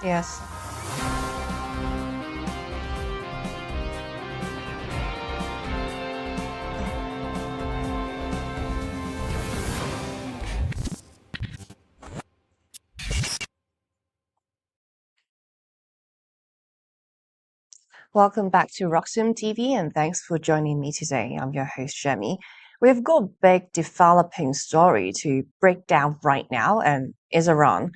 Yes. Welcome back to Roxim TV and thanks for joining me today. I'm your host, Jemmy. We've got a big developing story to break down right now, and is Iran.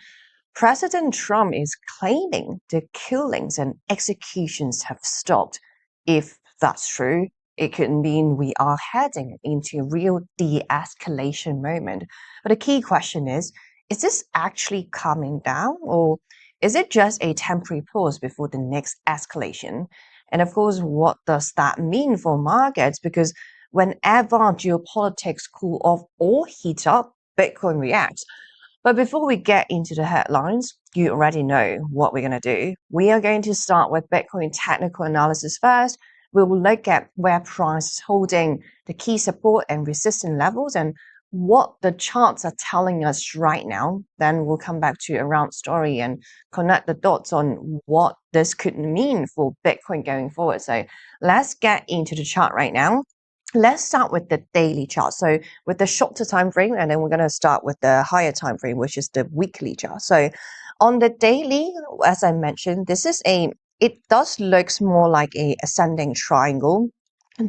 President Trump is claiming the killings and executions have stopped. If that's true, it could mean we are heading into a real de-escalation moment. But the key question is this actually calming down, or is it just a temporary pause before the next escalation? And of course, what does that mean for markets? Because whenever geopolitics cool off or heat up, Bitcoin reacts. But before we get into the headlines, you already know what we're going to do. We are going to start with Bitcoin technical analysis first. We will look at where price is holding, the key support and resistance levels, and what the charts are telling us right now. Then we'll come back to around story and connect the dots on what this could mean for Bitcoin going forward. So let's get into the chart right now. Let's start with the daily chart. So with the shorter time frame, and then we're going to start with the higher time frame, which is the weekly chart. So on the daily, as I mentioned, it does looks more like a ascending triangle.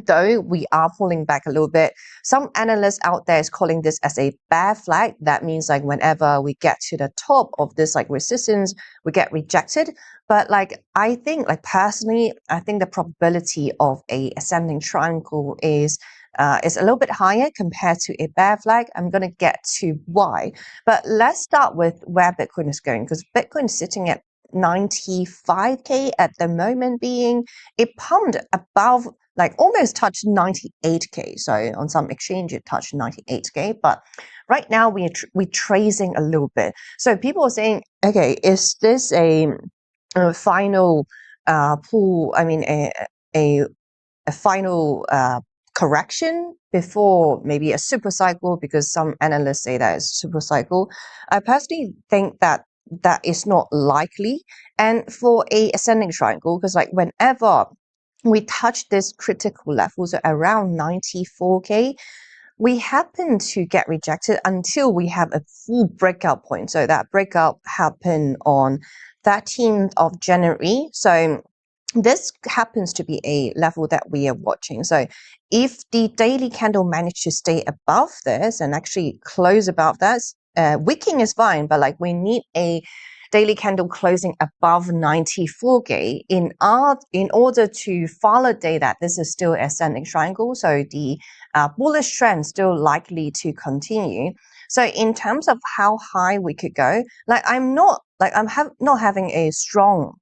Though we are pulling back a little bit, some analysts out there is calling this as a bear flag. That means like whenever we get to the top of this like resistance, we get rejected. But like I think, like personally, I think the probability of a ascending triangle is a little bit higher compared to a bear flag. I'm gonna get to why. But let's start with where Bitcoin is going, because Bitcoin is sitting at 95K at the moment, being it pumped above, like almost touched 98K. So on some exchange it touched 98K, but right now we're tracing a little bit. So people are saying, okay, is this a final pull? I mean, a final correction before maybe a super cycle? Because some analysts say that it's a super cycle. I personally think that that is not likely. And for a ascending triangle, because like whenever we touch this critical level, so around 94K, we happen to get rejected until we have a full breakout point. So that breakout happened on 13th of January. So this happens to be a level that we are watching. So if the daily candle managed to stay above this and actually close above that, wicking is fine, but like we need a daily candle closing above 94K in order to validate that this is still ascending triangle. So the bullish trend still likely to continue. So in terms of how high we could go, like I'm not having a strong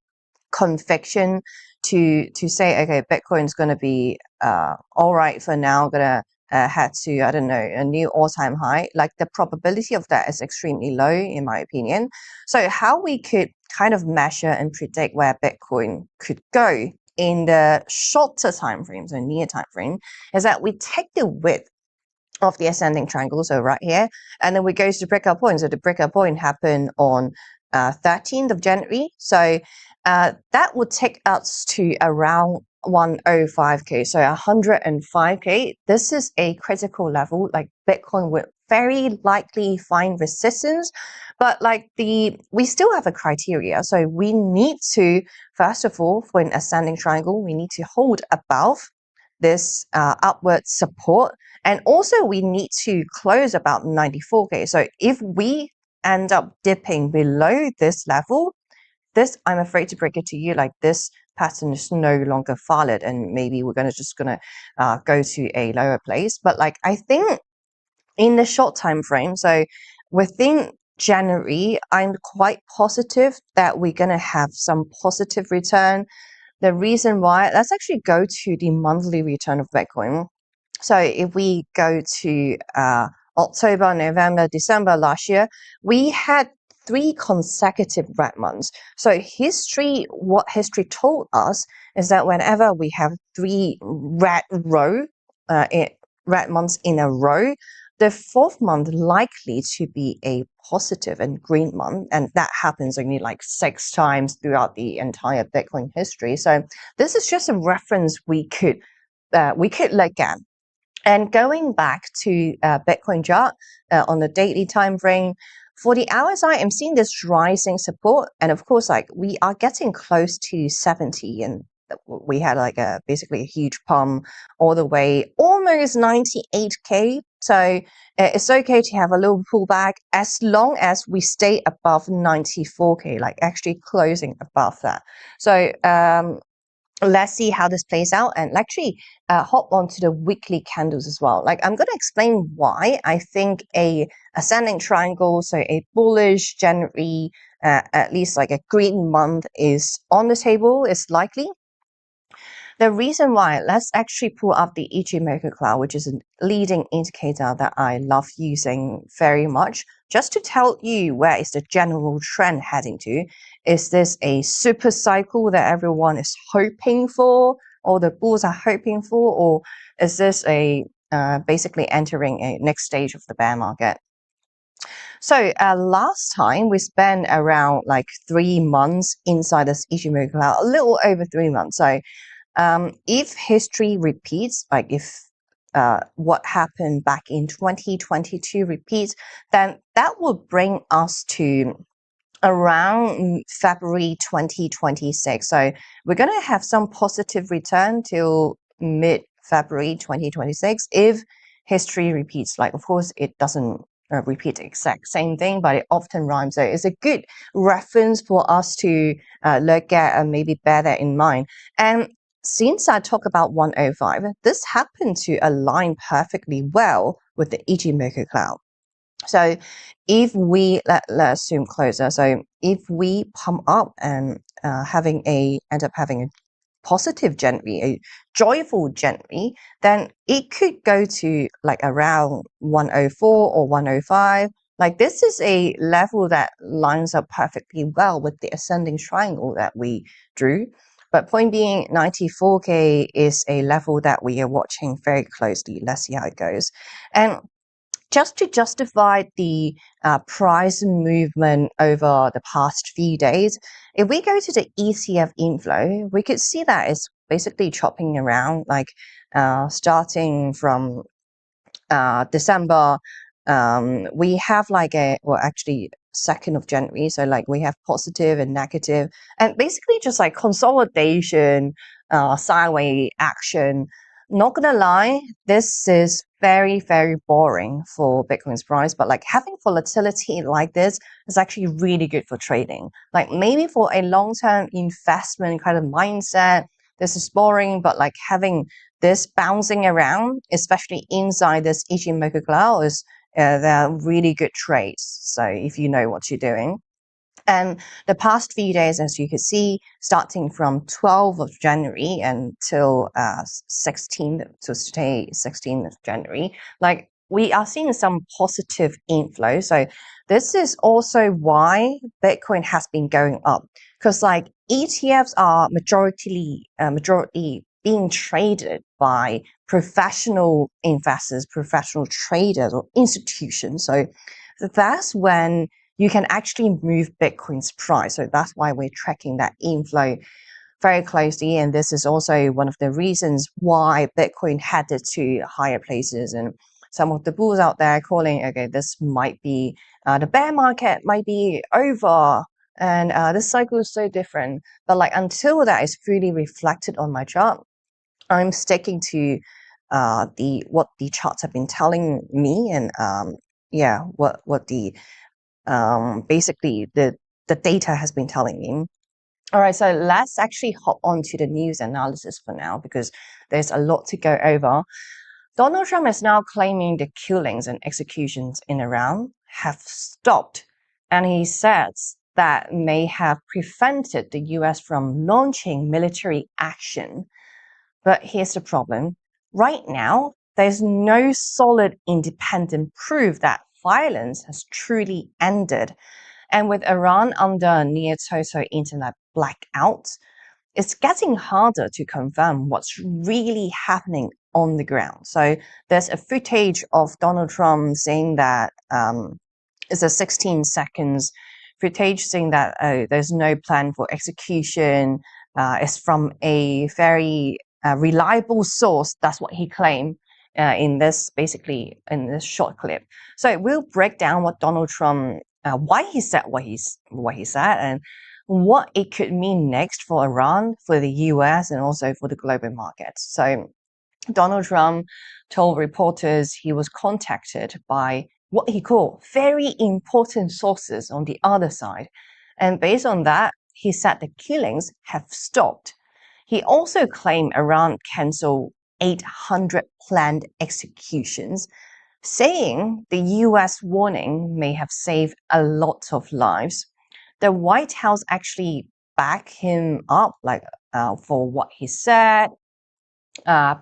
conviction to say, okay, Bitcoin's going to be all right for now, gonna head to, I don't know, a new all-time high. Like the probability of that is extremely low in my opinion. So how we could kind of measure and predict where Bitcoin could go in the shorter time frames and near time frame is that we take the width of the ascending triangle, so right here, and then we go to the breakout point. So the breakout point happened on 13th of January. So that would take us to around 105K, so 105K. This is a critical level. Like Bitcoin would very likely find resistance, but like we still have a criteria. So we need to, first of all, for an ascending triangle, we need to hold above this upward support, and also we need to close about 94K. So if we end up dipping below this level, this, I'm afraid to break it to you, like this pattern is no longer valid, and maybe we're just gonna go to a lower place. But like I think in the short time frame, so within January, I'm quite positive that we're gonna have some positive return. The reason why, let's actually go to the monthly return of Bitcoin. So if we go to October, November, December last year, we had 3 consecutive red months. So what history told us is that whenever we have 3 red months in a row, the fourth month likely to be a positive and green month, and that happens only like 6 times throughout the entire Bitcoin history. So this is just a reference we could look at. And going back to Bitcoin chart on the daily time frame, for the RSI, I'm seeing this rising support, and of course, like we are getting close to 70, and we had like basically a huge pump all the way almost 98k. So it's okay to have a little pullback as long as we stay above 94k, like actually closing above that. So let's see how this plays out, and actually hop onto the weekly candles as well. Like I'm going to explain why I think a ascending triangle, so a bullish January, at least like a green month is on the table, is likely. The reason why, let's actually pull up the Ichimoku cloud, which is a leading indicator that I love using very much, just to tell you where is the general trend heading to. Is this a super cycle that everyone is hoping for, or the bulls are hoping for, or is this a basically entering a next stage of the bear market? So last time we spent around like 3 months inside this Ichimoku cloud, a little over 3 months. So if history repeats, like if what happened back in 2022 repeats, then that will bring us to around February 2026. So we're going to have some positive return till mid-February 2026 if history repeats. Like, of course, it doesn't repeat the exact same thing, but it often rhymes. So it's a good reference for us to look at and maybe bear that in mind. And since I talk about 105, this happened to align perfectly well with the Ichimoku cloud. So if we let's zoom closer. So if we pump up and end up having a positive January, a joyful January, then it could go to like around 104 or 105. Like this is a level that lines up perfectly well with the ascending triangle that we drew. But point being, 94k is a level that we are watching very closely. Let's see how it goes. And just to justify the price movement over the past few days, if we go to the ETF inflow, we could see that it's basically chopping around, like starting from December. We have like actually 2nd of January. So like we have positive and negative, and basically just like consolidation, sideways action. Not gonna lie, this is very, very boring for Bitcoin's price, but like having volatility like this is actually really good for trading. Like maybe for a long-term investment kind of mindset, this is boring, but like having this bouncing around, especially inside this Ichimoku cloud, is they're really good trades. So if you know what you're doing. And the past few days, as you can see, starting from 12th of January until 16th, so today, 16th of January, like we are seeing some positive inflow. So this is also why Bitcoin has been going up, because like ETFs are majority being traded by professional investors, professional traders, or institutions. So that's when you can actually move Bitcoin's price. So that's why we're tracking that inflow very closely. And this is also one of the reasons why Bitcoin headed to higher places. And some of the bulls out there calling, okay, this might be, the bear market might be over. And this cycle is so different. But like until that is fully reflected on my chart, I'm sticking to what the charts have been telling me, and what the basically the data has been telling me. All right, so let's actually hop on to the news analysis for now, because there's a lot to go over. Donald Trump is now claiming the killings and executions in Iran have stopped, and he says that may have prevented the US from launching military action. But here's the problem. Right now, there's no solid independent proof that violence has truly ended. And with Iran under near total internet blackout, it's getting harder to confirm what's really happening on the ground. So there's a footage of Donald Trump saying that it's a 16 seconds footage saying that there's no plan for execution. It's from a very reliable source. That's what he claimed in this short clip. So we'll break down what Donald Trump, why he said what he said, and what it could mean next for Iran, for the US, and also for the global markets. So Donald Trump told reporters he was contacted by what he called very important sources on the other side. And based on that, he said the killings have stopped. He also claimed Iran canceled 800 planned executions, saying the US warning may have saved a lot of lives. The White House actually backed him up for what he said.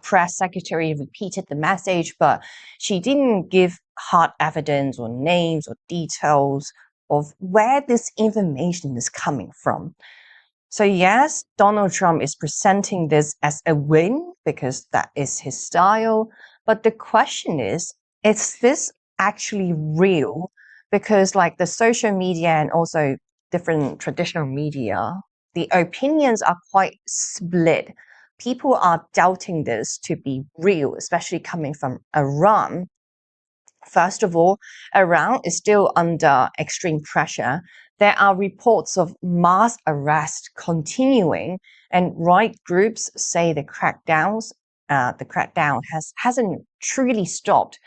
Press secretary repeated the message, but she didn't give hard evidence or names or details of where this information is coming from. So yes, Donald Trump is presenting this as a win because that is his style. But the question is this actually real? Because like the social media and also different traditional media, the opinions are quite split. People are doubting this to be real, especially coming from Iran. First of all, Iran is still under extreme pressure. There are reports of mass arrest continuing, and right groups say the crackdown hasn't truly stopped.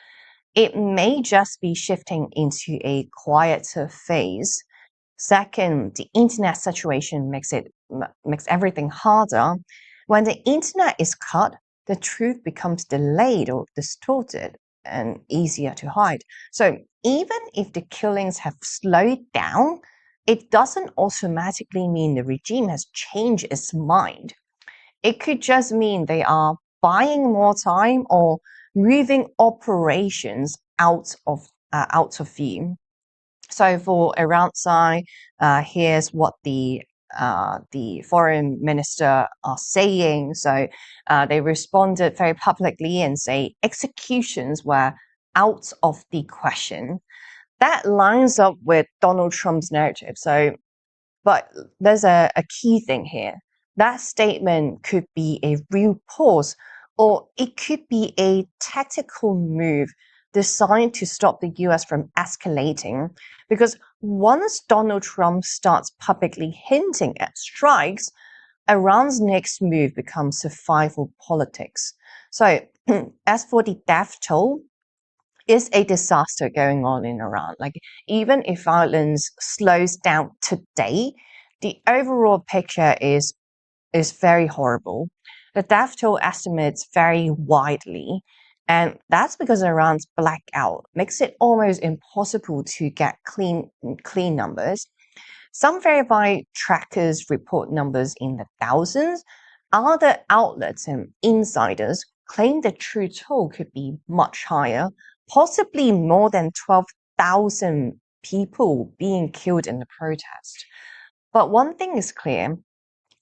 It may just be shifting into a quieter phase. Second, the internet situation makes everything harder. When the internet is cut, the truth becomes delayed or distorted and easier to hide. So even if the killings have slowed down, it doesn't automatically mean the regime has changed its mind. It could just mean they are buying more time or moving operations out of view. So for Iran side, here's what the foreign minister are saying. So they responded very publicly and say executions were out of the question. That lines up with Donald Trump's narrative. But there's a key thing here. That statement could be a real pause, or it could be a tactical move designed to stop the US from escalating. Because once Donald Trump starts publicly hinting at strikes, Iran's next move becomes survival politics. So, as for the death toll, is a disaster going on in Iran. Like, even if violence slows down today, the overall picture is very horrible. The death toll estimates vary widely, and that's because Iran's blackout makes it almost impossible to get clean numbers. Some verified trackers report numbers in the thousands. Other outlets and insiders claim the true toll could be much higher, possibly more than 12,000 people being killed in the protest. But one thing is clear,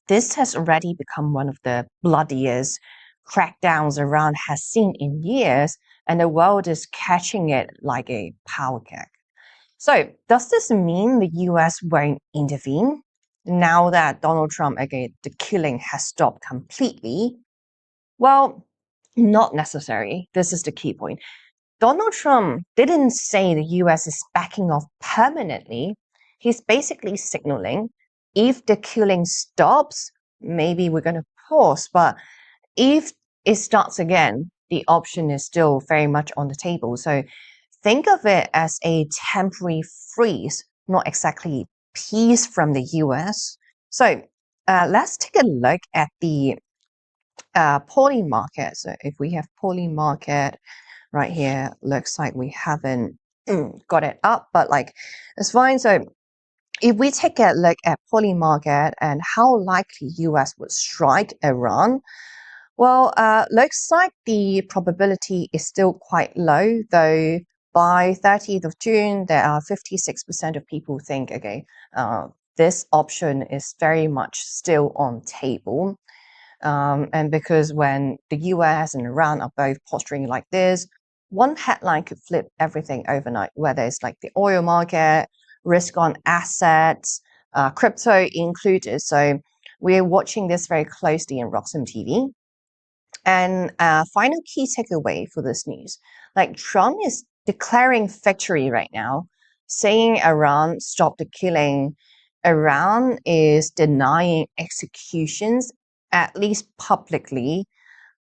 this has already become one of the bloodiest crackdowns Iran has seen in years, and the world is catching it like a power gag. So, does this mean the US won't intervene? Now that Donald Trump, again, the killing has stopped completely? Well, not necessary. This is the key point. Donald Trump didn't say the US is backing off permanently. He's basically signaling if the killing stops, maybe we're going to pause. But if it starts again, the option is still very much on the table. So think of it as a temporary freeze, not exactly peace from the US. So let's take a look at the poly market. So if we have poly market right here, looks like we haven't got it up, but like it's fine. So if we take a look at poly market and how likely US would strike Iran, well, looks like the probability is still quite low, though by 30th of June, there are 56% of people think, okay, this option is very much still on table. And because when the US and Iran are both posturing like this, one headline could flip everything overnight, whether it's like the oil market, risk on assets, crypto included. So we're watching this very closely in Roxham TV. And final key takeaway for this news, like Trump is declaring victory right now, saying Iran stop the killing. Iran is denying executions, at least publicly.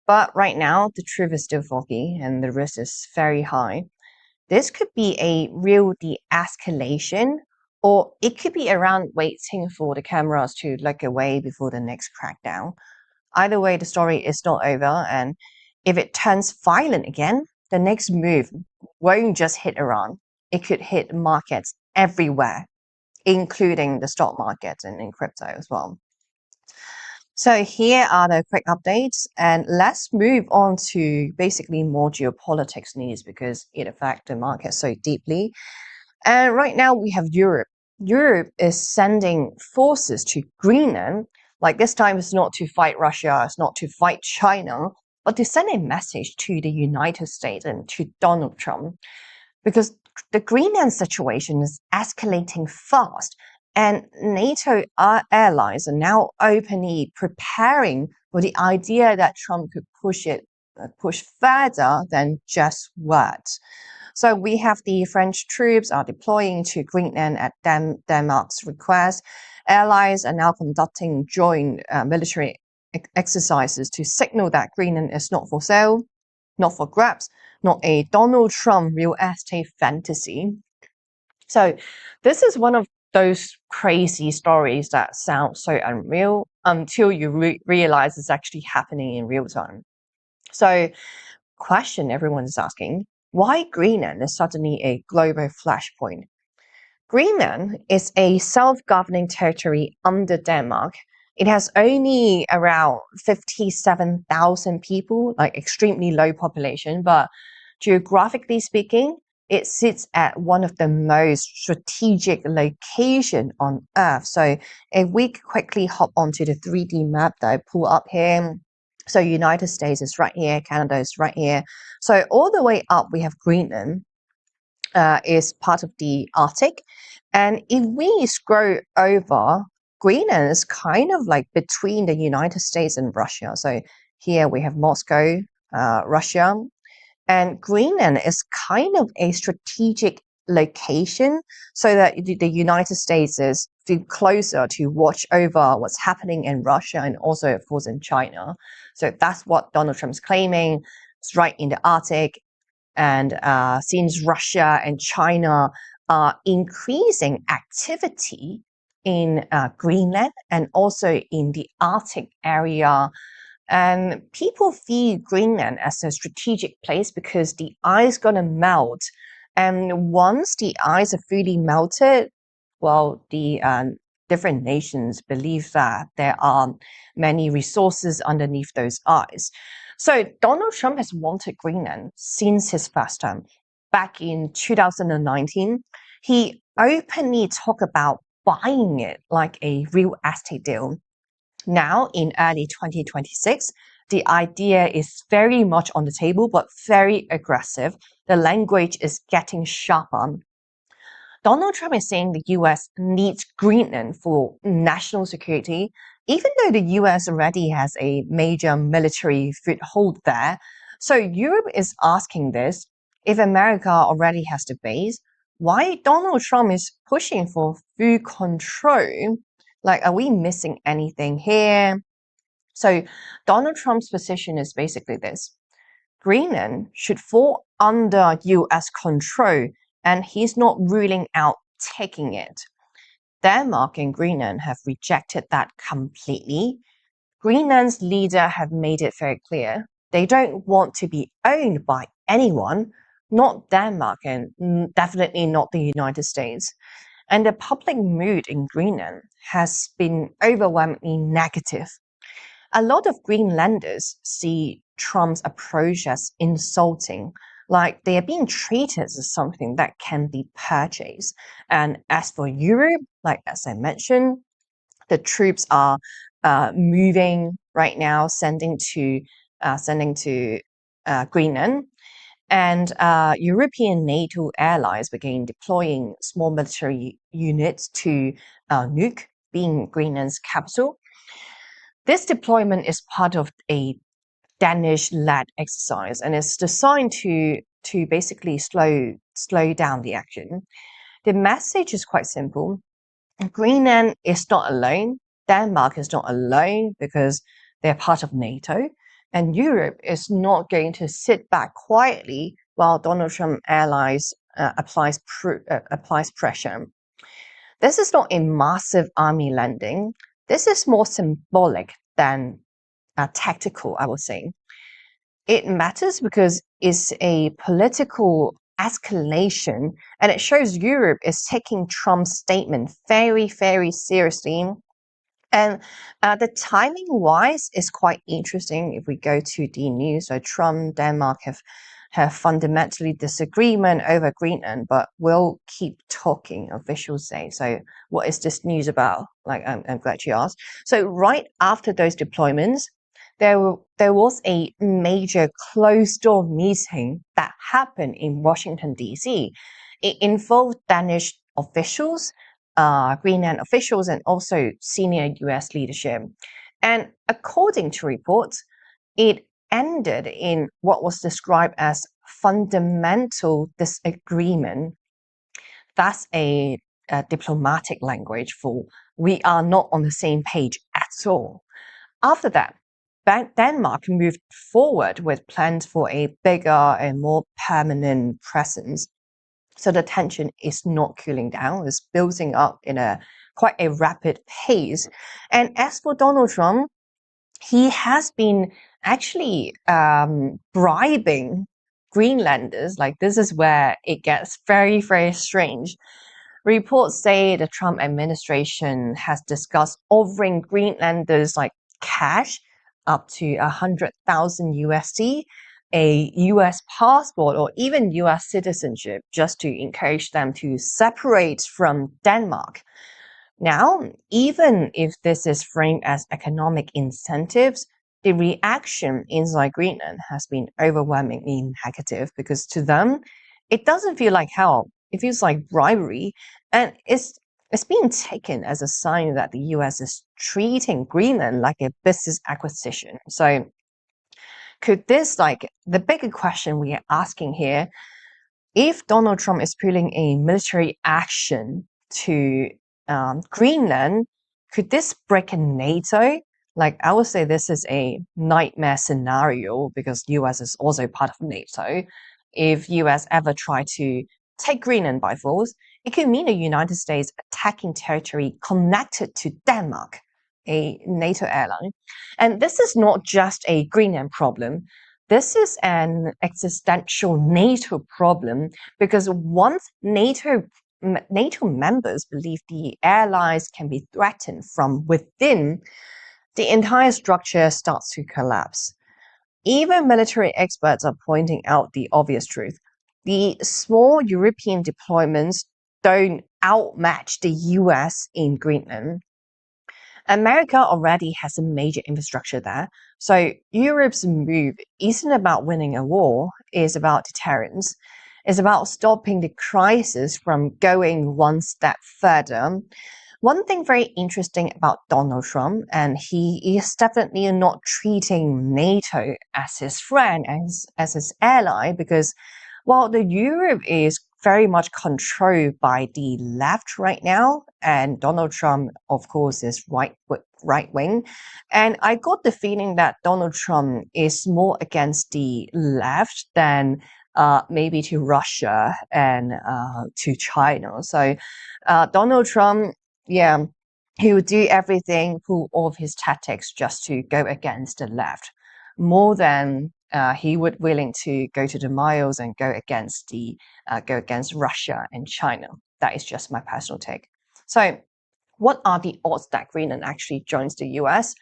But right now, the truth is still foggy and the risk is very high. This could be a real de-escalation, or it could be Iran waiting for the cameras to look away before the next crackdown. Either way, the story is not over, and if it turns violent again, the next move won't just hit Iran. It could hit markets everywhere, including the stock market and in crypto as well. So here are the quick updates, and let's move on to basically more geopolitics news because it affects the market so deeply. And right now we have Europe. Europe is sending forces to Greenland. Like this time, it's not to fight Russia, it's not to fight China, but to send a message to the United States and to Donald Trump. Because the Greenland situation is escalating fast, and NATO allies are now openly preparing for the idea that Trump could push further than just words. So we have the French troops are deploying to Greenland at Denmark's request. Allies are now conducting joint military exercises to signal that Greenland is not for sale, not for grabs, not a Donald Trump real estate fantasy. So this is one of those crazy stories that sound so unreal until you realize it's actually happening in real time. So question everyone is asking, why Greenland is suddenly a global flashpoint? Greenland is a self-governing territory under Denmark. It has only around 57,000 people, like extremely low population, but geographically speaking, it sits at one of the most strategic location on Earth. So if we quickly hop onto the 3D map that I pull up here, so United States is right here, Canada is right here. So all the way up, we have Greenland is part of the Arctic. And if we scroll over, Greenland is kind of like between the United States and Russia. So here we have Moscow, Russia, and Greenland is kind of a strategic location so that the United States is feel closer to watch over what's happening in Russia and also, of course, in China. So that's what Donald Trump's claiming. It's right in the Arctic. And since Russia and China are increasing activity in Greenland and also in the Arctic area, and people view Greenland as a strategic place because the ice going to melt. And once the ice are fully melted, well, the different nations believe that there are many resources underneath those ice. So Donald Trump has wanted Greenland since his first term. Back in 2019, he openly talked about buying it like a real estate deal. Now, in early 2026, the idea is very much on the table, but very aggressive. The language is getting sharper. Donald Trump is saying the US needs Greenland for national security, even though the US already has a major military foothold there. So Europe is asking this, if America already has the base, why Donald Trump is pushing for full control? Like, are we missing anything here? So Donald Trump's position is basically this. Greenland should fall under US control, and he's not ruling out taking it. Denmark and Greenland have rejected that completely. Greenland's leader have made it very clear they don't want to be owned by anyone, not Denmark and definitely not the United States. And the public mood in Greenland has been overwhelmingly negative. A lot of Greenlanders see Trump's approach as insulting, like they are being treated as something that can be purchased. And as for Europe, like as I mentioned, the troops are moving right now sending to Greenland. And European NATO allies began deploying small military units to Nuuk, being Greenland's capital. This deployment is part of a Danish-led exercise and is designed to basically slow down the action. The message is quite simple. Greenland is not alone. Denmark is not alone because they're part of NATO. And Europe is not going to sit back quietly while Donald Trump allies applies pressure. This is not a massive army landing. This is more symbolic than tactical, I would say. It matters because it's a political escalation, and it shows Europe is taking Trump's statement very, very seriously. And the timing wise is quite interesting. If we go to the news, so Trump, Denmark have fundamentally disagreement over Greenland, but we'll keep talking, officials say. So what is this news about? Like, I'm glad you asked. So right after those deployments, there was a major closed-door meeting that happened in Washington, D.C. It involved Danish officials, Greenland officials, and also senior U.S. leadership. And according to reports, it ended in what was described as fundamental disagreement. That's a diplomatic language for we are not on the same page at all. After that, Denmark moved forward with plans for a bigger and more permanent presence. So the tension is not cooling down, it's building up in quite a rapid pace. And as for Donald Trump, he has been actually bribing Greenlanders. Like, this is where it gets very, very strange. Reports say the Trump administration has discussed offering Greenlanders like cash up to 100,000 USD, a US passport, or even US citizenship, just to encourage them to separate from Denmark. Now, even if this is framed as economic incentives, the reaction inside Greenland has been overwhelmingly negative because to them, it doesn't feel like help. It feels like bribery, and it's being taken as a sign that the US is treating Greenland like a business acquisition. So could this, like, the bigger question we are asking here, if Donald Trump is pulling a military action to Greenland, could this break NATO? Like, I would say this is a nightmare scenario because US is also part of NATO. If US ever try to take Greenland by force, it could mean the United States attacking territory connected to Denmark, a NATO ally. And this is not just a Greenland problem. This is an existential NATO problem because once NATO members believe the allies can be threatened from within, the entire structure starts to collapse. Even military experts are pointing out the obvious truth. The small European deployments don't outmatch the US in Greenland. America already has a major infrastructure there, so Europe's move isn't about winning a war, it's about deterrence. It's about stopping the crisis from going one step further. One thing very interesting about Donald Trump, and he is definitely not treating NATO as his friend, as his ally, because while the Europe is very much controlled by the left right now, and Donald Trump, of course, is right wing. And I got the feeling that Donald Trump is more against the left than maybe to Russia and to China. So Donald Trump, yeah, he would do everything, pull all of his tactics just to go against the left, more than he would willing to go to the miles and go against Russia and China. That is just my personal take. So, what are the odds that Greenland actually joins the US?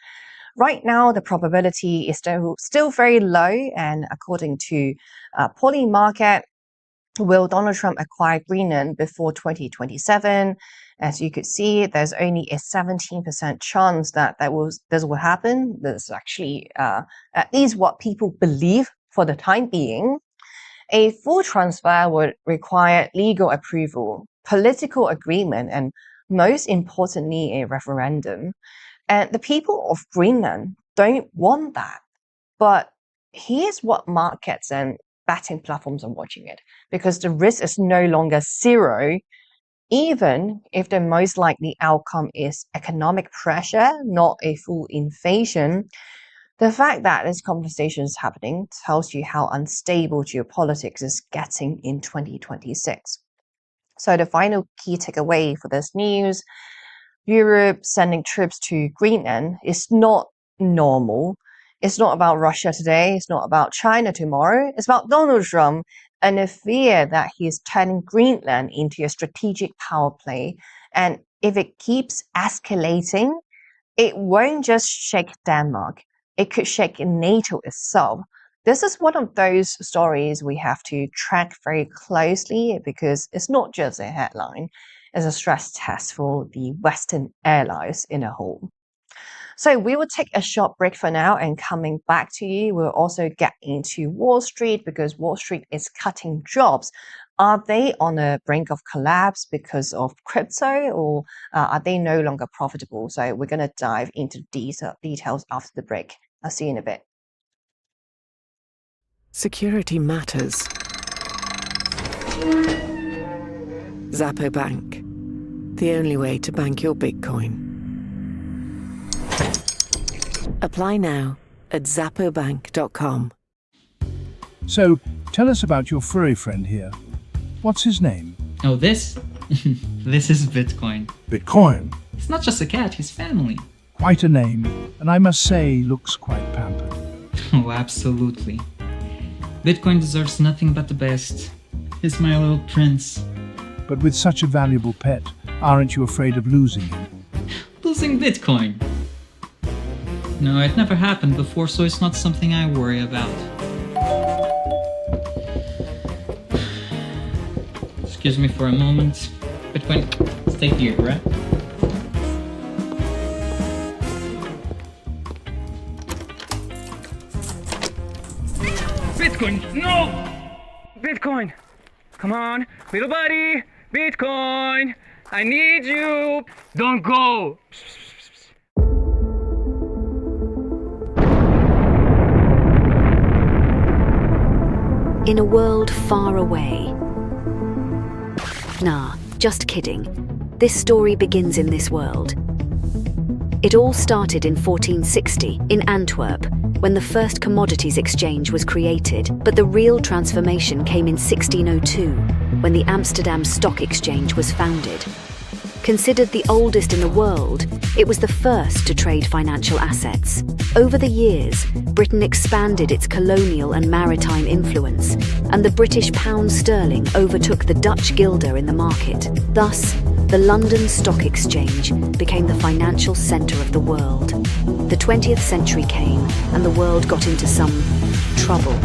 Right now, the probability is still very low, and according to Poly Market, Will Donald Trump acquire Greenland before 2027? As you could see, there's only a 17% chance that this will happen. That's actually at least what people believe for the time being. A full transfer would require legal approval, political agreement, and most importantly, a referendum. And the people of Greenland don't want that. But here's what markets and betting platforms are watching it, because the risk is no longer zero, even if the most likely outcome is economic pressure, not a full invasion. The fact that this conversation is happening tells you how unstable geopolitics is getting in 2026. So the final key takeaway for this news, Europe sending troops to Greenland is not normal. It's not about Russia today. It's not about China tomorrow. It's about Donald Trump and the fear that he is turning Greenland into a strategic power play. And if it keeps escalating, it won't just shake Denmark. It could shake NATO itself. This is one of those stories we have to track very closely because it's not just a headline. It's a stress test for the Western allies in a whole. So we will take a short break for now, and coming back to you, we'll also get into Wall Street because Wall Street is cutting jobs. Are they on the brink of collapse because of crypto, or are they no longer profitable? So we're going to dive into details after the break. I'll see you in a bit. Security matters. Zappo Bank. The only way to bank your Bitcoin. Apply now at zappobank.com. So, tell us about your furry friend here. What's his name? Oh, this? This is Bitcoin. Bitcoin? It's not just a cat, he's family. Quite a name, and I must say, looks quite pampered. Oh, absolutely. Bitcoin deserves nothing but the best. He's my little prince. But with such a valuable pet, aren't you afraid of losing him? Losing Bitcoin? No, it never happened before, so it's not something I worry about. Excuse me for a moment. Bitcoin, stay here, right? Bitcoin, no! Bitcoin! Come on, little buddy! Bitcoin! I need you! Don't go! In a world far away. Nah, just kidding. This story begins in this world. It all started in 1460 in Antwerp, when the first commodities exchange was created, but the real transformation came in 1602, when the Amsterdam Stock Exchange was founded. Considered the oldest in the world, it was the first to trade financial assets. Over the years, Britain expanded its colonial and maritime influence, and the British pound sterling overtook the Dutch guilder in the market. Thus, the London Stock Exchange became the financial centre of the world. The 20th century came, and the world got into some trouble.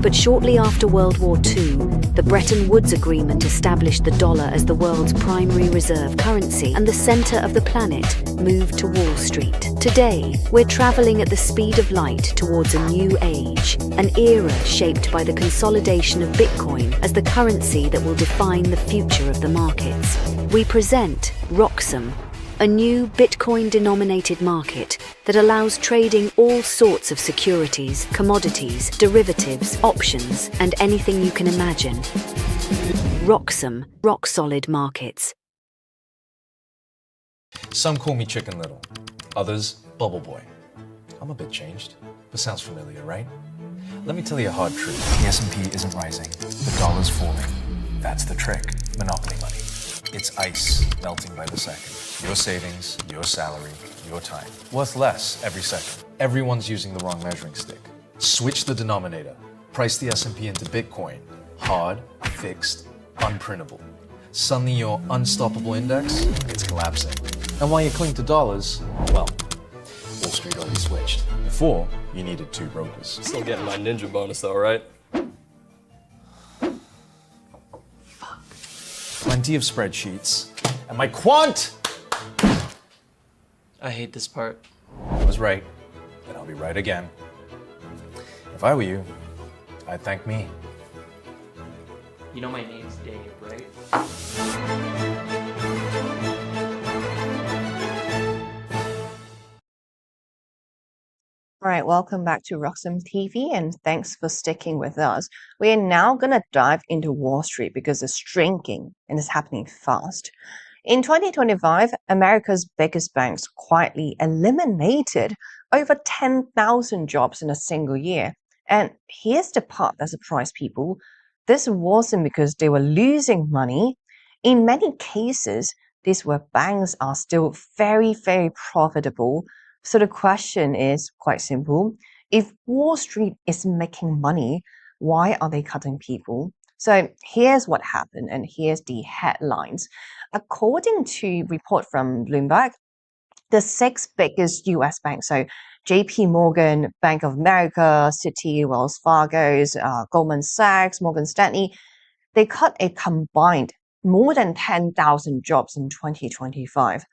But shortly after World War II, the Bretton Woods Agreement established the dollar as the world's primary reserve currency, and the centre of the planet moved to Wall Street. Today, we're travelling at the speed of light towards a new age, an era shaped by the consolidation of Bitcoin as the currency that will define the future of the markets. We present Roxum, a new Bitcoin-denominated market that allows trading all sorts of securities, commodities, derivatives, options, and anything you can imagine. Roxum, rock-solid markets. Some call me Chicken Little, others Bubble Boy. I'm a bit changed, but sounds familiar, right? Let me tell you a hard truth. The S&P isn't rising, the dollar's falling. That's the trick, monopoly money. It's ice melting by the second. Your savings, your salary, your time. Worth less every second. Everyone's using the wrong measuring stick. Switch the denominator. Price the S&P into Bitcoin. Hard, fixed, unprintable. Suddenly your unstoppable index, it's collapsing. And while you cling to dollars, well, Wall Street already switched. Before, you needed two brokers. Still getting my ninja bonus though, right? plenty of spreadsheets, and my quant... I hate this part. I was right, and I'll be right again. If I were you, I'd thank me. You know my name's Dave, right? All right, welcome back to Roxham TV, and thanks for sticking with us. We are now going to dive into Wall Street because it's shrinking and it's happening fast. In 2025, America's biggest banks quietly eliminated over 10,000 jobs in a single year. And here's the part that surprised people. This wasn't because they were losing money. In many cases, these were banks are still very, very profitable. So the question is quite simple. If Wall Street is making money, why are they cutting people? So here's what happened, and here's the headlines. According to report from Bloomberg, the 6 biggest US banks, so JP Morgan, Bank of America, Citi, Wells Fargo, Goldman Sachs, Morgan Stanley, they cut a combined more than 10,000 jobs in 2025.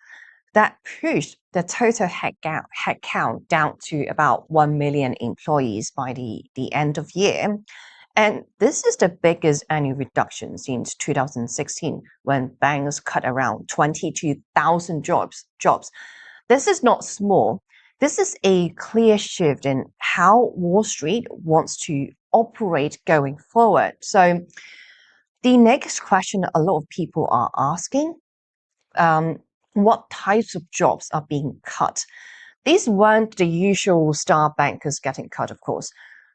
That pushed the total headcount down to about 1 million employees by the end of year. And this is the biggest annual reduction since 2016, when banks cut around 22,000 jobs. This is not small. This is a clear shift in how Wall Street wants to operate going forward. So the next question a lot of people are asking, what types of jobs are being cut? These weren't the usual star bankers getting cut, of course.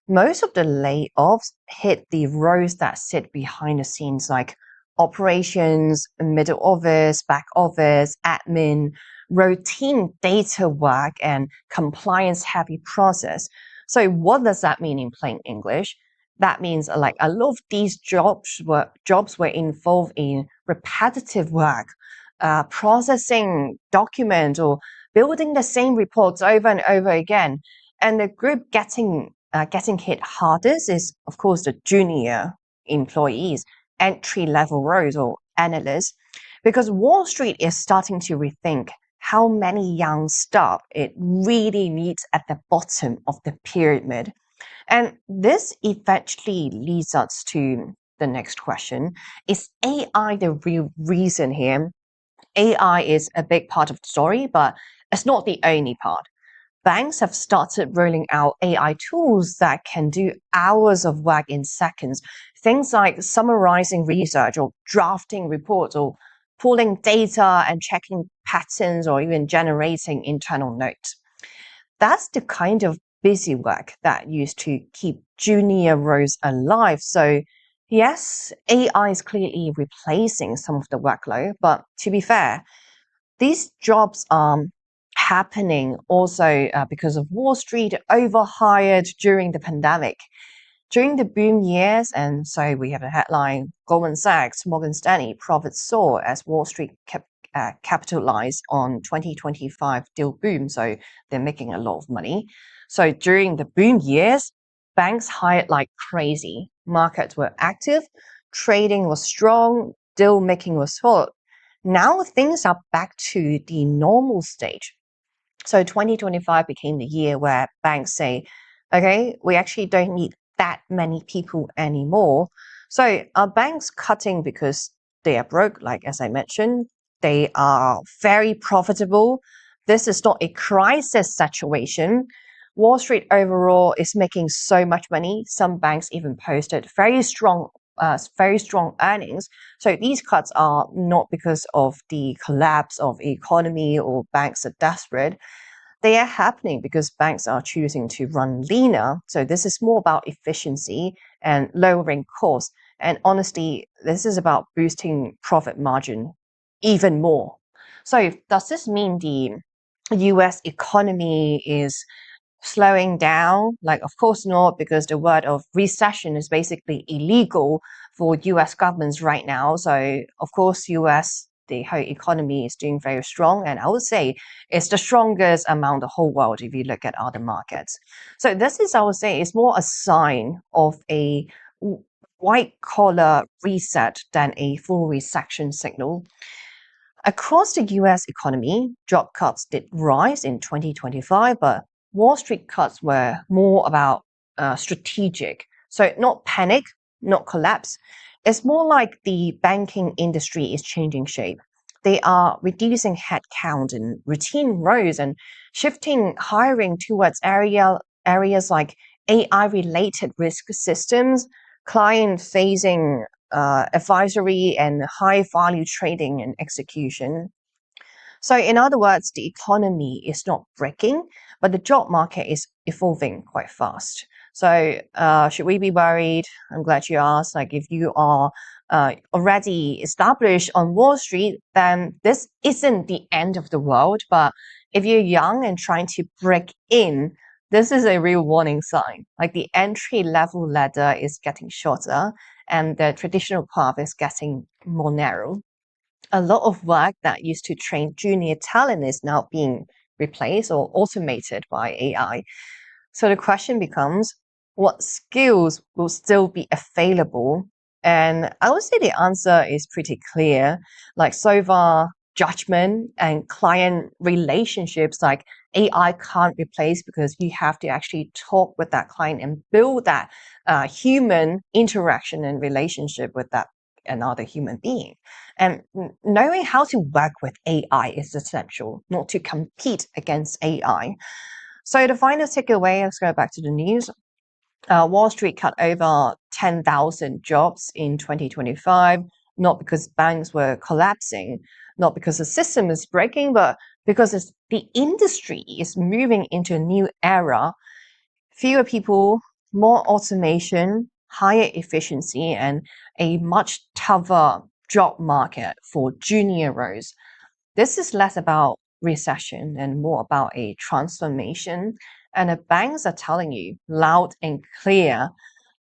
Most of the layoffs hit the roles that sit behind the scenes, like operations, middle office, back office, admin, routine data work, and compliance heavy process. So what does that mean in plain English? That means like a lot of these jobs were involved in repetitive work, processing documents or building the same reports over and over again. And the group getting hit hardest is, of course, the junior employees, entry-level roles or analysts, because Wall Street is starting to rethink how many young staff it really needs at the bottom of the pyramid. And this eventually leads us to the next question. Is AI the real reason here? AI is a big part of the story, but it's not the only part. Banks have started rolling out AI tools that can do hours of work in seconds. Things like summarizing research or drafting reports or pulling data and checking patterns or even generating internal notes. That's the kind of busy work that used to keep junior roles alive. So yes, AI is clearly replacing some of the workload, but to be fair, these jobs are happening also because of Wall Street overhired during the pandemic. During the boom years, and so we have a headline, Goldman Sachs, Morgan Stanley profits soar as Wall Street capitalized on 2025 deal boom. So they're making a lot of money. So during the boom years, banks hired like crazy. Markets were active, trading was strong, deal making was hot. Now things are back to the normal stage. So 2025 became the year where banks say, okay, we actually don't need that many people anymore. So are banks cutting because they are broke? Like as I mentioned, they are very profitable. This is not a crisis situation. Wall Street overall is making so much money. Some banks even posted very strong earnings. So these cuts are not because of the collapse of the economy or banks are desperate. They are happening because banks are choosing to run leaner. So this is more about efficiency and lowering costs. And honestly, this is about boosting profit margin even more. So does this mean the US economy is slowing down? Like, of course not, because the word of recession is basically illegal for US governments right now. So, of course, the whole economy is doing very strong. And I would say it's the strongest among the whole world if you look at other markets. So this is, I would say, is more a sign of a white-collar reset than a full recession signal. Across the US economy, job cuts did rise in 2025, but Wall Street cuts were more about strategic. So not panic, not collapse. It's more like the banking industry is changing shape. They are reducing headcount in routine roles and shifting hiring towards areas like AI-related risk systems, client-facing advisory, and high-value trading and execution. So, in other words, the economy is not breaking, but the job market is evolving quite fast. So, should we be worried? I'm glad you asked. Like, if you are already established on Wall Street, then this isn't the end of the world. But if you're young and trying to break in, this is a real warning sign. Like, the entry level ladder is getting shorter, and the traditional path is getting more narrow. A lot of work that used to train junior talent is now being replaced or automated by AI. So the question becomes, what skills will still be available? And I would say the answer is pretty clear. Like, so far, judgment and client relationships, like, AI can't replace, because you have to actually talk with that client and build that human interaction and relationship with that another human being. And knowing how to work with AI is essential, not to compete against AI. So the final takeaway, let's go back to the news. Wall Street cut over 10,000 jobs in 2025, not because banks were collapsing, not because the system is breaking, but because the industry is moving into a new era. Fewer people, more automation, higher efficiency, and a much tougher job market for junior roles. This is less about recession and more about a transformation. And the banks are telling you loud and clear,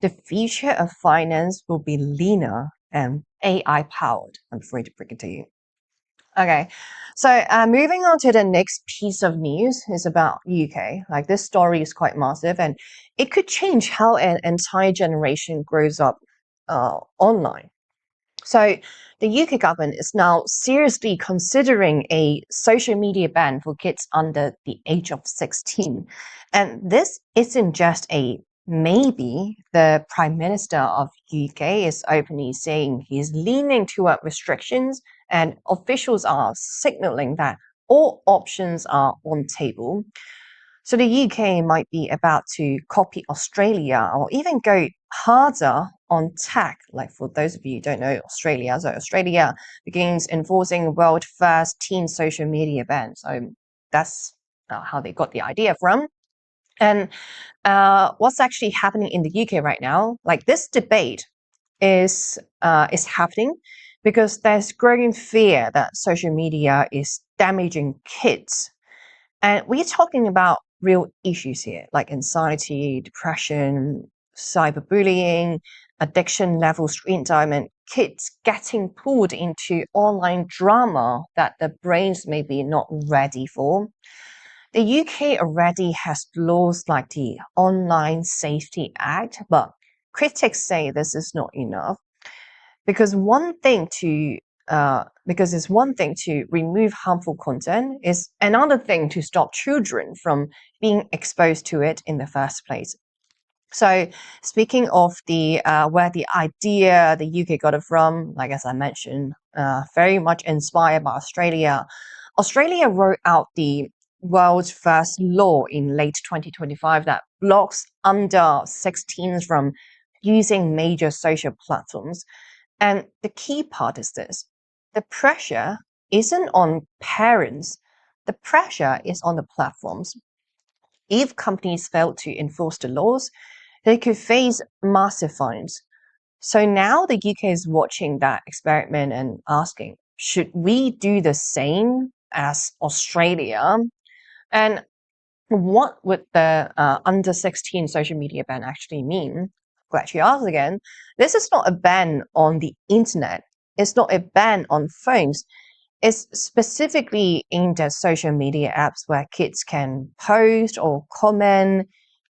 the future of finance will be leaner and AI powered. I'm afraid to break it to you. Okay, so moving on to the next piece of news is about UK. Like, this story is quite massive, and it could change how an entire generation grows up online. So the UK government is now seriously considering a social media ban for kids under the age of 16. And this isn't just a maybe. The Prime Minister of UK is openly saying he's leaning toward restrictions, and officials are signaling that all options are on table. So the UK might be about to copy Australia or even go harder on tech. Like, for those of you who don't know Australia, so Australia begins enforcing world first teen social media ban. So that's how they got the idea from. And what's actually happening in the UK right now? Like, this debate is happening because there's growing fear that social media is damaging kids. And we're talking about real issues here, like anxiety, depression, cyberbullying, addiction level screen time, and kids getting pulled into online drama that their brains may be not ready for. The UK already has laws like the Online Safety Act, but critics say this is not enough, because it's one thing to remove harmful content, is another thing to stop children from being exposed to it in the first place. So, speaking of the where the idea the UK got it from, like, as I mentioned, very much inspired by Australia. Australia wrote out the world's first law in late 2025 that blocks under 16s from using major social platforms. And the key part is this: the pressure isn't on parents, the pressure is on the platforms. If companies fail to enforce the laws, they could face massive fines. So now the UK is watching that experiment and asking, should we do the same as Australia? And what would the under 16 social media ban actually mean? Glad you asked again. This is not a ban on the internet. It's not a ban on phones. It's specifically aimed at social media apps where kids can post or comment,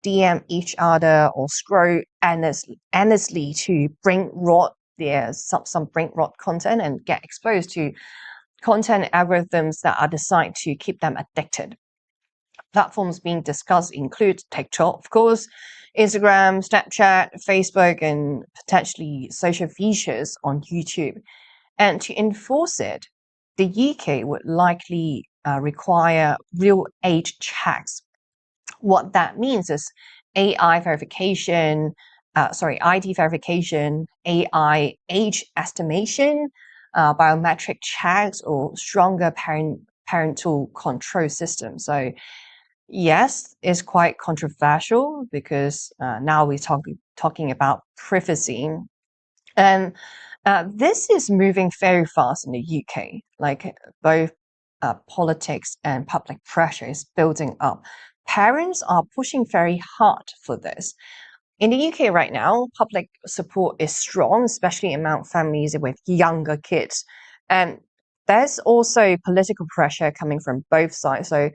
DM each other or scroll endlessly to bring rot some brain rot content and get exposed to content algorithms that are designed to keep them addicted. Platforms being discussed include TikTok, of course, Instagram, Snapchat, Facebook, and potentially social features on YouTube. And to enforce it, the UK would likely require real age checks. What that means is AI verification, ID verification, AI age estimation, biometric checks, or stronger parental control systems. So yes, it's quite controversial because now we're talking about privacy. And this is moving very fast in the UK, like both politics and public pressure is building up. Parents are pushing very hard for this. In the UK right now, public support is strong, especially among families with younger kids. And there's also political pressure coming from both sides. So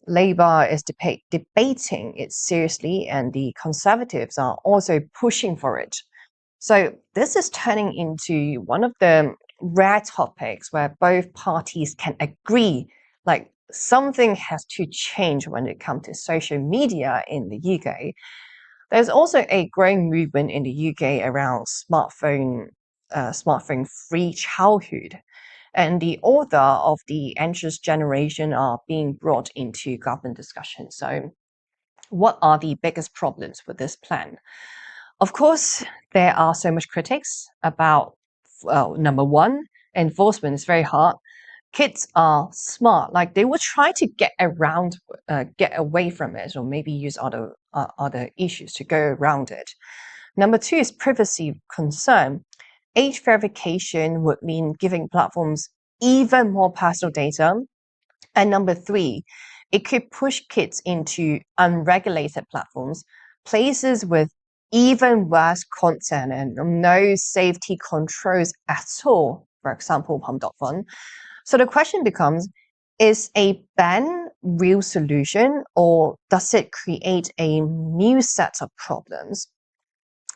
Labour is debating it seriously, and the Conservatives are also pushing for it. So this is turning into one of the rare topics where both parties can agree, like something has to change when it comes to social media in the UK. There's also a growing movement in the UK around smartphone-free childhood. And the author of the anxious generation are being brought into government discussion. So what are the biggest problems with this plan? Of course, there are so much critics about, well, number one, enforcement is very hard. Kids are smart, like they will try to get away from it, or maybe use other issues to go around it. Number two is privacy concern. Age verification would mean giving platforms even more personal data. And number three, it could push kids into unregulated platforms, places with even worse content and no safety controls at all, for example, Pum.fun. So the question becomes, is a ban real solution, or does it create a new set of problems?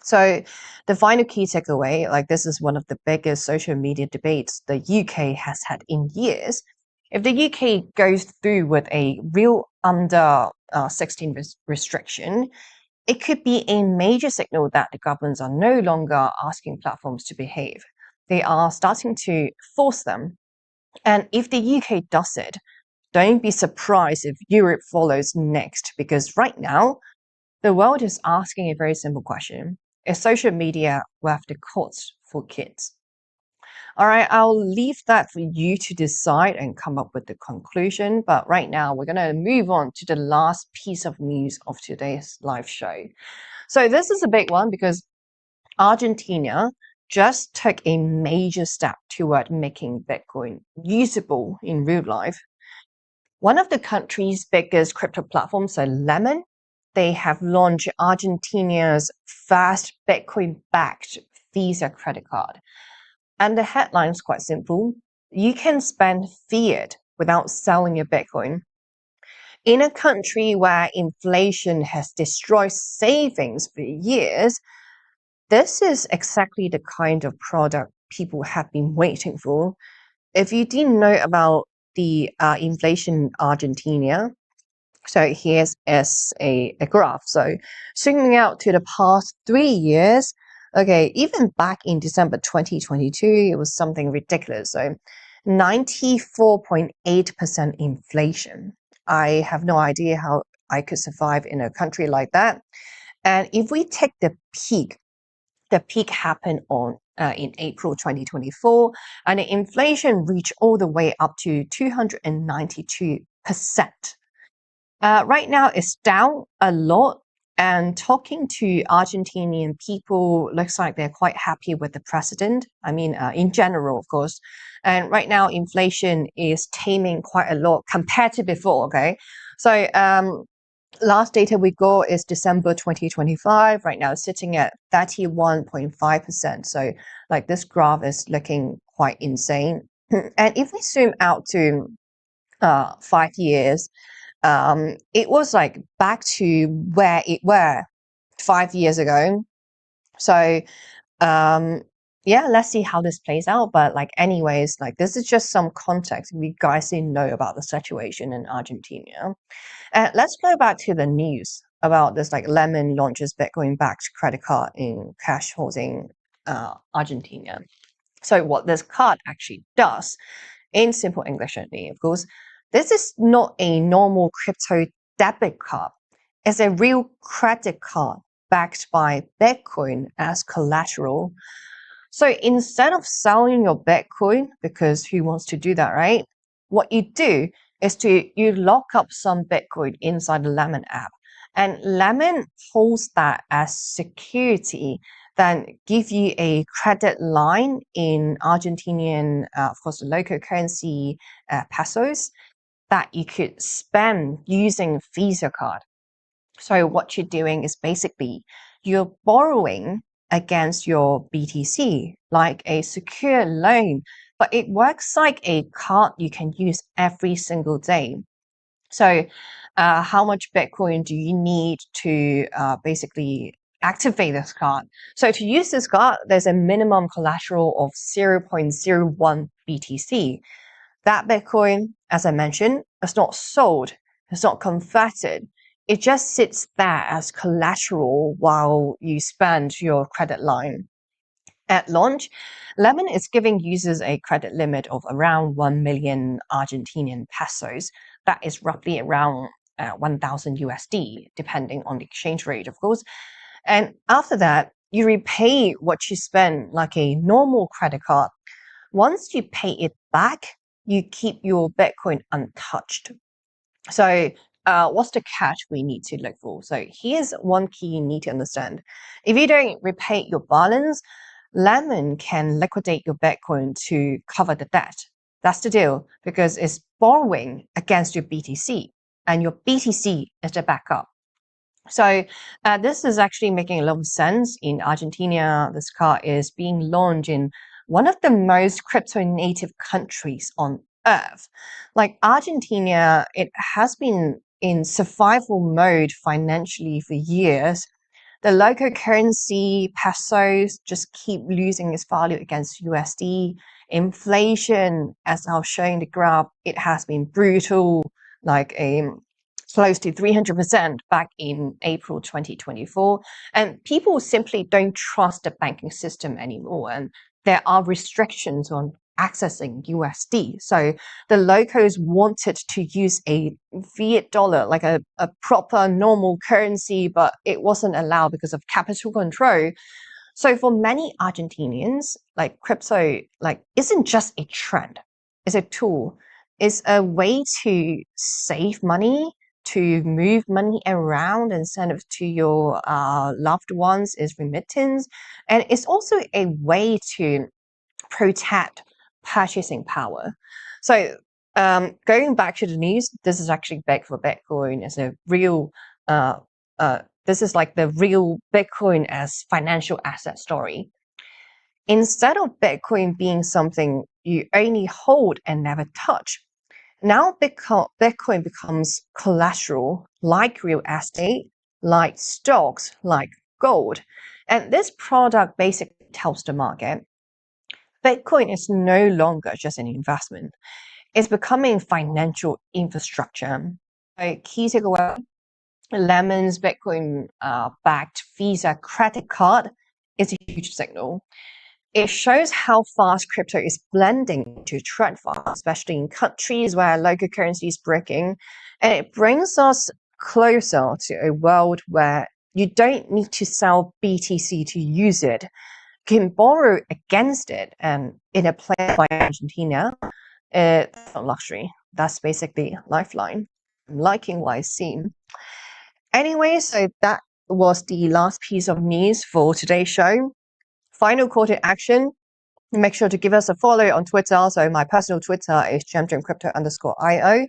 So the final key takeaway, like this is one of the biggest social media debates the UK has had in years. If the UK goes through with a real under 16 restriction, it could be a major signal that the governments are no longer asking platforms to behave. They are starting to force them. And if the UK does it, don't be surprised if Europe follows next, because right now, the world is asking a very simple question. Is social media worth the cost for kids? All right, I'll leave that for you to decide and come up with the conclusion. But right now, we're going to move on to the last piece of news of today's live show. So this is a big one because Argentina just took a major step toward making Bitcoin usable in real life. One of the country's biggest crypto platforms, so Lemon, they have launched Argentina's first Bitcoin-backed Visa credit card. And the headline is quite simple. You can spend fiat without selling your Bitcoin. In a country where inflation has destroyed savings for years, this is exactly the kind of product people have been waiting for. If you didn't know about the inflation in Argentina, so here's a graph. So zooming out to the past 3 years, okay, even back in December 2022, it was something ridiculous. So 94.8% inflation. I have no idea how I could survive in a country like that. And if we take the peak happened in April 2024, and the inflation reached all the way up to 292%. Right now, it's down a lot, and talking to Argentinian people, looks like they're quite happy with the president. I mean, in general, of course. And right now, inflation is taming quite a lot compared to before, okay? So last data we got is December 2025. Right now, it's sitting at 31.5%. So like this graph is looking quite insane. And if we zoom out to 5 years, it was like back to where it were 5 years ago. So yeah, let's see how this plays out. But like anyways, like this is just some context if you guys didn't know about the situation in Argentina. Let's go back to the news about this, like Lemon launches Bitcoin backed credit card in cash holding Argentina. So what this card actually does, in simple English only, of course, this is not a normal crypto debit card. It's a real credit card backed by Bitcoin as collateral. So instead of selling your Bitcoin, because who wants to do that, right? What you do is you lock up some Bitcoin inside the Lemon app, and Lemon holds that as security, then give you a credit line in Argentinian, of course, the local currency, pesos, that you could spend using Visa card. So what you're doing is basically you're borrowing against your BTC, like a secure loan, but it works like a card you can use every single day. So how much Bitcoin do you need to basically activate this card? So to use this card, there's a minimum collateral of 0.01 BTC. That Bitcoin, as I mentioned, is not sold, it's not converted. It just sits there as collateral while you spend your credit line. At launch, Lemon is giving users a credit limit of around 1 million Argentinian pesos. That is roughly around 1,000 USD, depending on the exchange rate, of course. And after that, you repay what you spend like a normal credit card. Once you pay it back, you keep your Bitcoin untouched. So what's the catch we need to look for? So here's one key you need to understand. If you don't repay your balance, Lemon can liquidate your Bitcoin to cover the debt. That's the deal, because it's borrowing against your BTC, and your BTC is the backup. So this is actually making a lot of sense. In Argentina, this card is being launched in one of the most crypto native countries on earth. Like Argentina, it has been in survival mode financially for years. The local currency, pesos, just keep losing its value against USD. Inflation, as I was showing the graph, it has been brutal, like close to 300% back in April 2024. And people simply don't trust the banking system anymore. And there are restrictions on accessing USD. So the locals wanted to use a fiat dollar, like a proper normal currency, but it wasn't allowed because of capital control. So for many Argentinians, like crypto, like isn't just a trend, it's a tool. It's a way to save money, to move money around and send it to your loved ones, is remittance. And it's also a way to protect purchasing power. So going back to the news, this is actually big for Bitcoin as a real, this is like the real Bitcoin as financial asset story. Instead of Bitcoin being something you only hold and never touch, now Bitcoin becomes collateral like real estate, like stocks, like gold. And this product basically tells the market Bitcoin is no longer just an investment. It's becoming financial infrastructure. A key takeaway, Lemon's Bitcoin backed Visa credit card is a huge signal. It shows how fast crypto is blending to trend fast, especially in countries where local currency is breaking. And it brings us closer to a world where you don't need to sell BTC to use it. You can borrow against it. And in a place like Argentina, it's not luxury. That's basically lifeline. I'm liking what I've seen. Anyway, so that was the last piece of news for today's show. Final call to action. Make sure to give us a follow on Twitter. So my personal Twitter is gemdreamcrypto_io.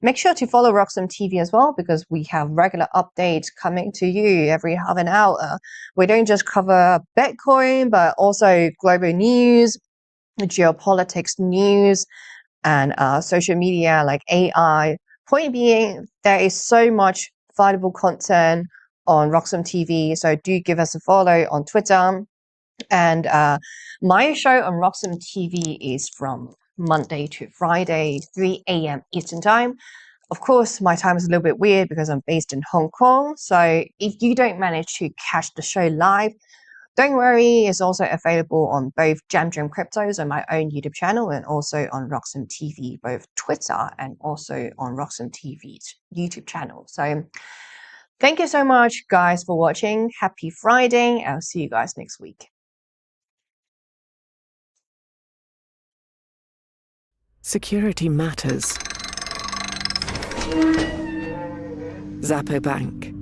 Make sure to follow Roxham TV as well, because we have regular updates coming to you every half an hour. We don't just cover Bitcoin, but also global news, geopolitics news, and social media like AI, Point being, there is so much valuable content on Roxham TV, so do give us a follow on Twitter. And my show on Roxham TV is from Monday to Friday, 3 a.m. Eastern Time. Of course, my time is a little bit weird because I'm based in Hong Kong. So if you don't manage to catch the show live, don't worry, it's also available on both Jam Cryptos on my own YouTube channel and also on Roxham TV, both Twitter and also on Roxham TV's YouTube channel. So thank you so much, guys, for watching. Happy Friday. I'll see you guys next week. Security matters. Zappo Bank.